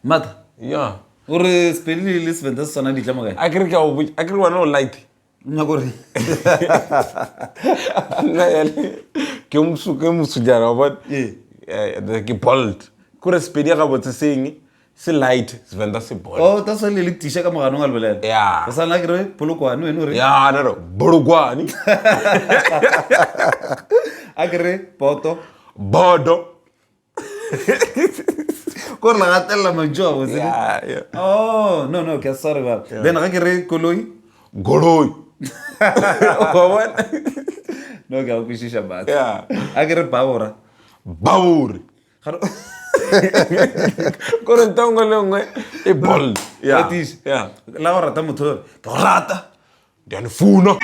Mata. Yeah. Ore SEPEDI le SEPEDI sona di tla mo kae? I agree wa no light. Nna gore. Na yale. Ke musu jara but ke bold. Kore SEPEDI ga botse seng se light SEPEDI se bold. Oh, that's why le tisha ka mogano ga lebele. Yeah. Sa na kere polokwane wena ore. Yeah, no. Bolokwane. A kere poto. Bodo. Kore la gatella manjo wa se. Yeah. Oh, no, ke sorry ba. Then ga kere koloi. Goloi. What? No, ke a kwishisha ba. Yeah. A kere bawora. Bauri. Kore ntongo le ngwe e bold. Yeah. Yeah. La ora ta motho. Ke rata. Dia nfuna.